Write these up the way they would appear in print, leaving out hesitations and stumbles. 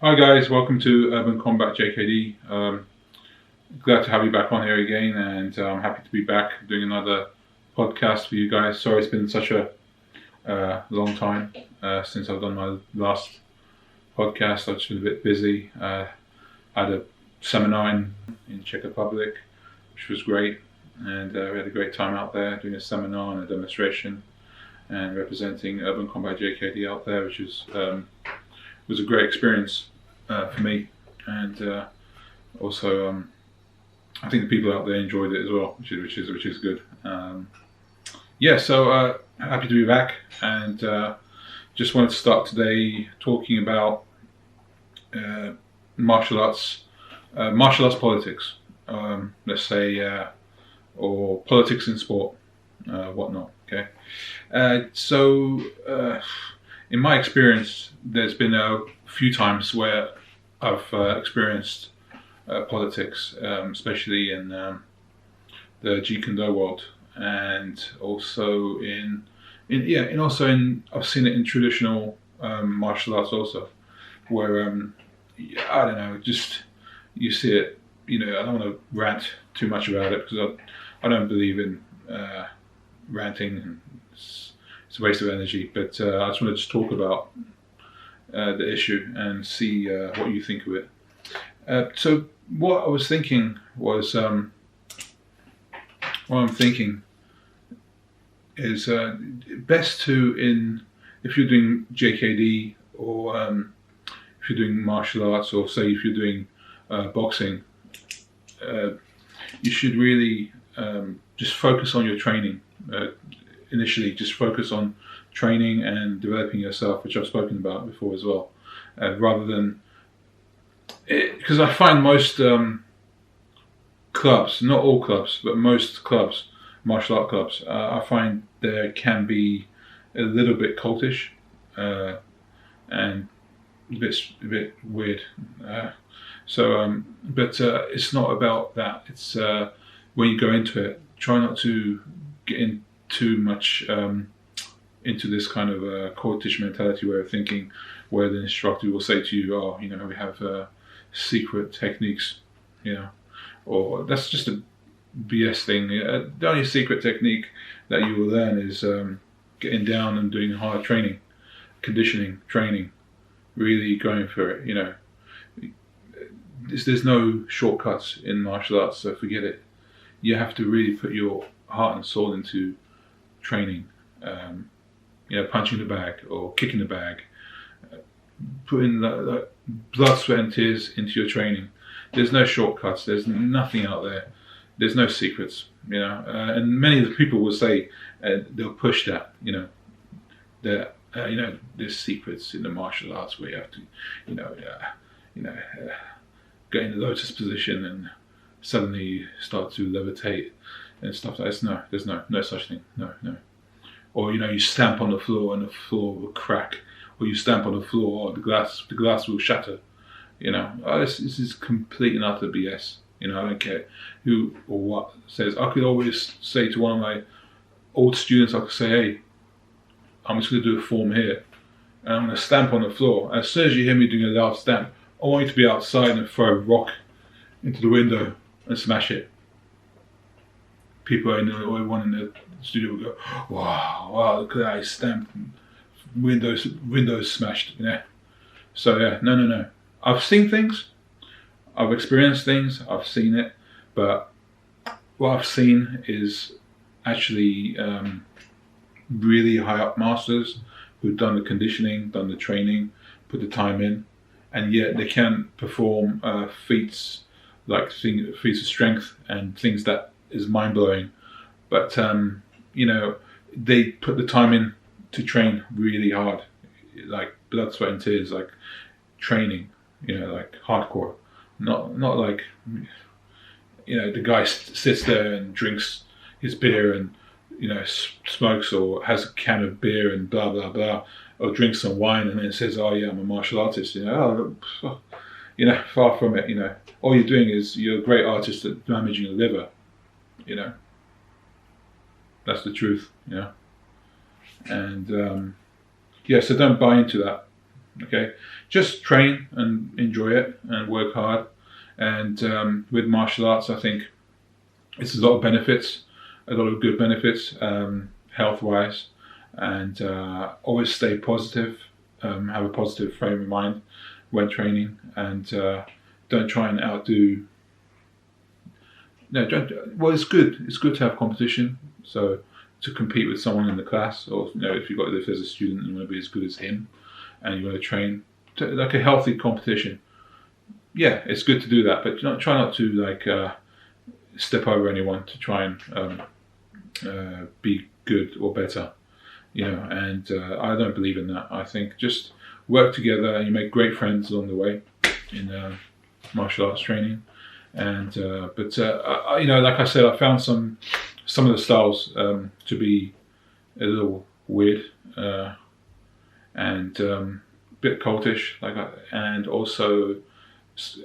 Hi guys, welcome to Urban Combat JKD. Glad to have you back on here again, and I'm happy to be back doing another podcast for you guys. Sorry it's been such a long time since I've done my last podcast. I've just been a bit busy. I had a seminar in Czech Republic, which was great, and we had a great time out there doing a seminar and a demonstration and representing Urban Combat JKD out there, which was a great experience for me, and also I think the people out there enjoyed it as well, which is good. So happy to be back, and just wanted to start today talking about martial arts politics, let's say, or politics in sport, whatnot. Okay, in my experience, there's been a few times where I've experienced politics, especially in the Jeet Kune Do world, and also I've seen it in traditional martial arts also, where I don't know, just you see it. I don't want to rant too much about it because I don't believe in ranting. It's a waste of energy, but I just wanted to talk about the issue and see what you think of it. So what I was thinking was, what I'm thinking is best to, if you're doing JKD, or if you're doing martial arts, or say if you're doing boxing, you should really just focus on your training. Initially, just focus on training and developing yourself, which I've spoken about before as well, rather than, because I find most clubs, not all clubs, but most clubs, martial art clubs, I find there can be a little bit cultish and a bit weird. But it's not about that. It's when you go into it, try not to get in too much into this kind of cultish mentality way of thinking, where the instructor will say to you, "Oh, we have secret techniques," or that's just a BS thing. The only secret technique that you will learn is getting down and doing hard training, conditioning training, really going for it. There's no shortcuts in martial arts, so forget it. You have to really put your heart and soul into training, punching the bag or kicking the bag, putting the blood, sweat and tears into your training. There's no shortcuts, there's nothing out there, there's no secrets, and many of the people will say, they'll push that, there's secrets in the martial arts where you have to, get in the lotus position and suddenly start to levitate and stuff like that. No, there's no such thing. No. Or you stamp on the floor and the floor will crack, or you stamp on the floor, or the glass will shatter. This is complete and utter BS. I don't care who or what says. I could always say to one of my old students, I could say, "Hey, I'm just going to do a form here, and I'm going to stamp on the floor. As soon as you hear me doing a loud stamp, I want you to be outside and throw a rock into the window and smash it." People everyone in the studio will go, wow, look at that, I stamped, windows smashed, So yeah, no. I've seen things, I've experienced things, I've seen it, but what I've seen is actually really high up masters who've done the conditioning, done the training, put the time in, and yet they can perform feats of strength and things that is mind-blowing, but they put the time in to train really hard, like blood, sweat and tears, like training, like hardcore, not like the guy sits there and drinks his beer and smokes or has a can of beer and blah blah blah, or drinks some wine and then says, "Oh yeah, I'm a martial artist." Far from it. All you're doing is you're a great artist at damaging your liver. That's the truth. And so don't buy into that. Okay, just train and enjoy it and work hard. And with martial arts, I think it's a lot of benefits, a lot of good benefits, health-wise, and always stay positive. Have a positive frame of mind when training, and don't try and outdo. No, don't, well, it's good. It's good to have competition. So to compete with someone in the class, or if there's a student and you want to be as good as him, and you want to train like a healthy competition. Yeah, it's good to do that, but try not to step over anyone to try and be good or better. And I don't believe in that. I think just work together, and you make great friends along the way in martial arts training. And like I said, I found some of the styles to be a little weird and a bit cultish, and also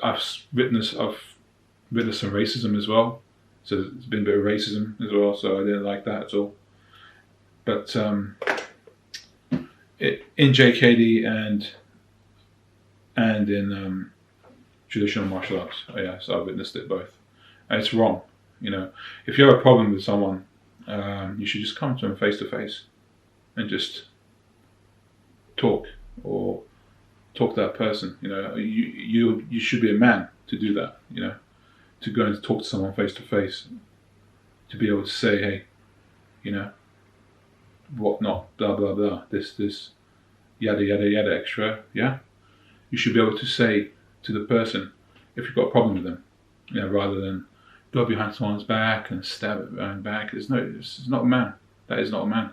I've witnessed some racism as well. So there's been a bit of racism as well. So I didn't like that at all. But in JKD and in traditional martial arts, so I've witnessed it both, and it's wrong. If you have a problem with someone, you should just come to them face to face and just talk to that person. You should be a man to do that. To go and talk to someone face to face, to be able to say, hey, whatnot, blah blah blah, this yada yada yada extra. Yeah, you should be able to say to the person if you've got a problem with them, rather than go behind someone's back and stab it behind back. This is not a man. That is not a man.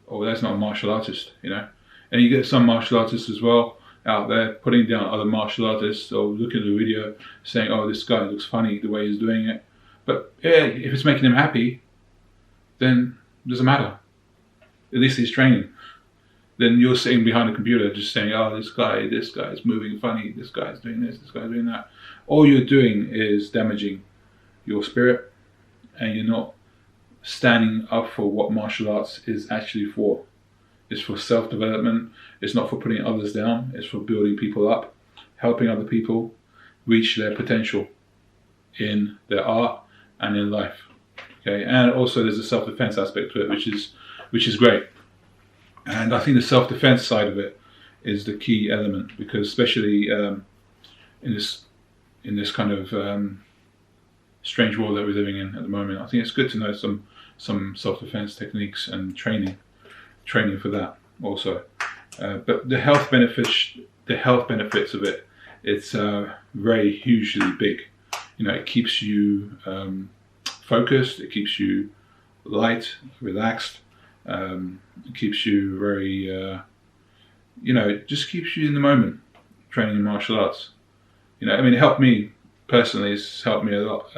Or that's not a martial artist. And you get some martial artists as well out there putting down other martial artists, or looking at the video saying, oh, this guy looks funny the way he's doing it. But yeah, if it's making him happy, then it doesn't matter. At least he's training. Then you're sitting behind a computer just saying, oh, this guy is moving funny, this guy's doing this guy's doing that. All you're doing is damaging your spirit, and you're not standing up for what martial arts is actually for. It's for self-development. It's not for putting others down. It's for building people up, helping other people reach their potential in their art and in life. Okay, and also there's a self-defense aspect to it, which is great. And I think the self-defense side of it is the key element, because especially in this kind of strange world that we're living in at the moment, I think it's good to know some self-defense techniques and training for that also. But the health benefits of it, it's very hugely big. It keeps you focused. It keeps you light, relaxed. It keeps you very, it just keeps you in the moment. Training in martial arts, it helped me personally. It's helped me a lot.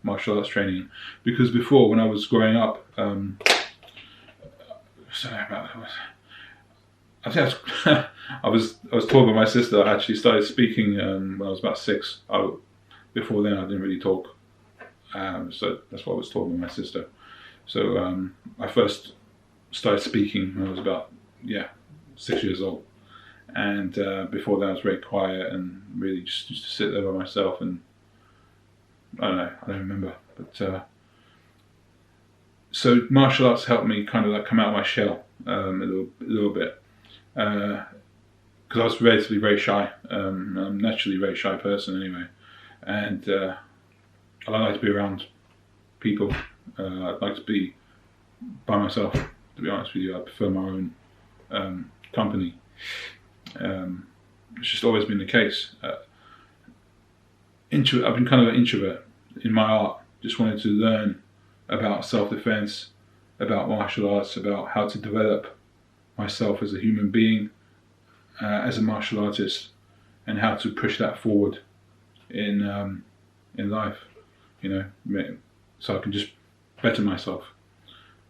Martial arts training, because before, when I was growing up, I was taught by my sister. I actually started speaking when I was about 6. Before then, I didn't really talk. So that's what I was taught by my sister. So I first started speaking when I was about 6 years old, and before that I was very quiet and really just used to sit there by myself, and I don't remember, but so martial arts helped me kind of come out of my shell a little bit, because I was relatively very shy. I'm naturally a very shy person anyway, and I don't like to be around people. I'd like to be by myself, to be honest with you. I prefer my own company. It's just always been the case. I've been kind of an introvert in my art. Just wanted to learn about self-defense, about martial arts, about how to develop myself as a human being, as a martial artist, and how to push that forward in life. So I can just better myself.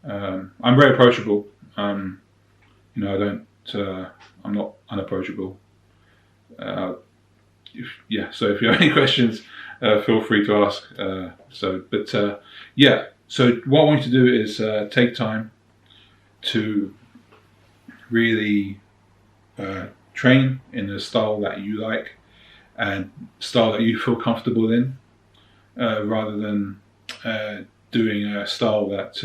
I'm very approachable. I'm not unapproachable. So if you have any questions, feel free to ask. So what I want you to do is take time to really train in the style that you like and style that you feel comfortable in, rather than doing a style that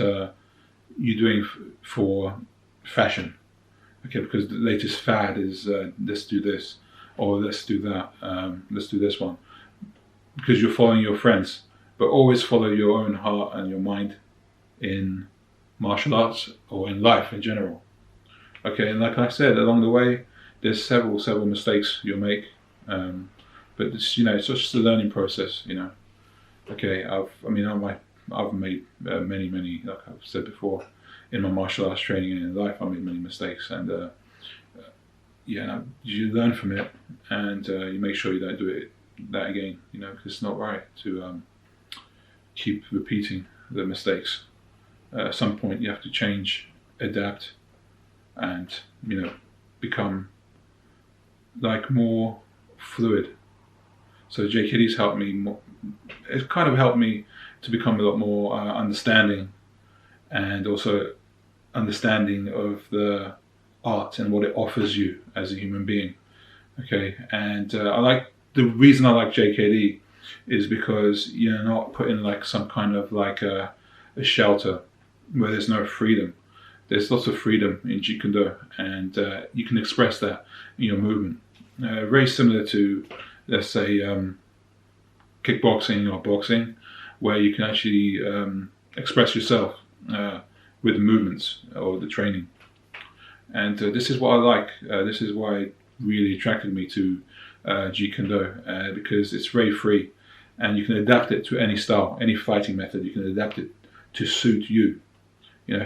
you're doing for fashion. Okay, because the latest fad is let's do this, or let's do that, let's do this one, because you're following your friends. But always follow your own heart and your mind in martial arts or in life in general. Okay, and like I said, along the way, there's several mistakes you'll make, but it's, it's just a learning process. Okay, I've made many, like I've said before, in my martial arts training and in life, I made many mistakes, and you learn from it, and you make sure you don't do that again. Because it's not right to keep repeating the mistakes. At some point, you have to change, adapt, and become like more fluid. So JKD's helped me more. It's kind of helped me to become a lot more understanding, and also understanding of the art and what it offers you as a human being. Okay, and the reason I like JKD is because you're not put in like some kind of like a shelter where there's no freedom. There's lots of freedom in Jeet Kune Do, and you can express that in your movement. Very similar to, let's say, kickboxing or boxing, where you can actually express yourself with the movements or the training. And this is what I like. This is why it really attracted me to Jeet Kune Do, because it's very free, and you can adapt it to any style, any fighting method. You can adapt it to suit you.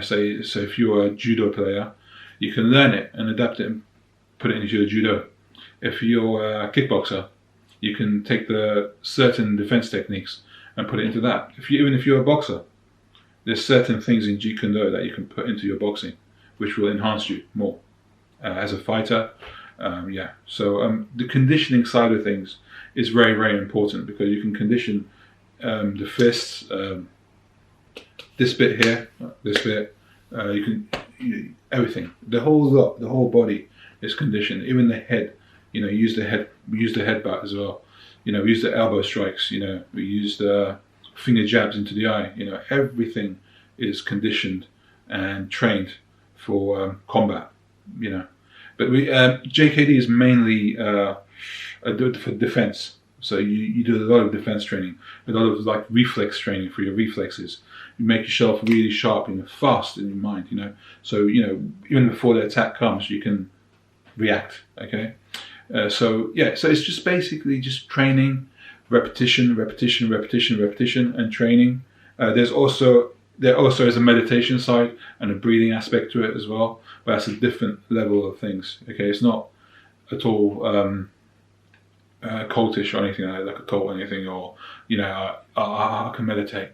So if you're a judo player, you can learn it and adapt it and put it into your judo. If you're a kickboxer, you can take the certain defense techniques and put it into that. Even if you're a boxer, there's certain things in Jeet Kune Do that you can put into your boxing, which will enhance you more as a fighter. So the conditioning side of things is very, very important, because you can condition the fists. This bit here, this bit, everything, the whole lot, the whole body is conditioned. Even the head, we use the headbutt as well. We use the elbow strikes. We use the finger jabs into the eye. Everything is conditioned and trained for combat. But JKD is mainly for defense. So you do a lot of defense training, a lot of like reflex training for your reflexes. You make yourself really sharp and fast in your mind, So, even before the attack comes, you can react, okay? So it's just basically just training, repetition, and training. There also is a meditation side and a breathing aspect to it as well, but that's a different level of things, okay? It's not at all cultish or anything like a cult or anything, or I can meditate.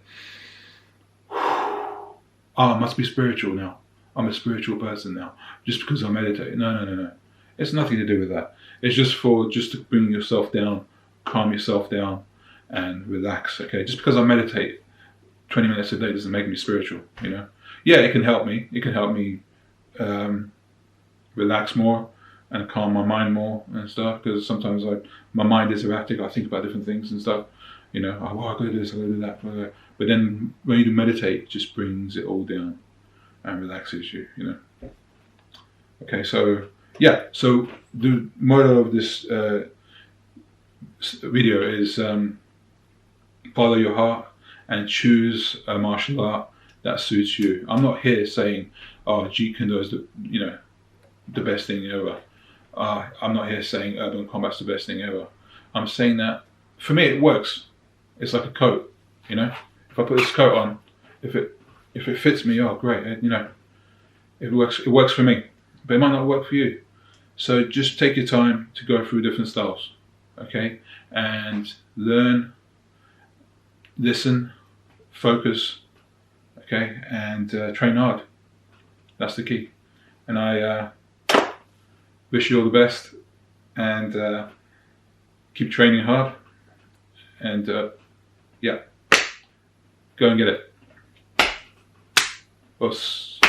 I must be spiritual now. I'm a spiritual person now just because I meditate. No. It's nothing to do with that. It's just to bring yourself down, calm yourself down, and relax. Okay, just because I meditate 20 minutes a day doesn't make me spiritual. Yeah, it can help me. It can help me relax more and calm my mind more and stuff, because sometimes my mind is erratic. I think about different things and stuff. I got to do this, I got to do that. But then when you do meditate, it just brings it all down and relaxes you. Okay, so the motto of this video is follow your heart and choose a martial art that suits you. I'm not here saying, Jeet Kune Do is the best thing ever. I'm not here saying urban combat's the best thing ever. I'm saying that for me it works. It's like a coat, If I put this coat on, if it fits me, great, it works for me, but it might not work for you. So just take your time to go through different styles, okay, and learn, listen, focus, okay, and train hard. That's the key. And I wish you all the best, and keep training hard, and go and get it. Us.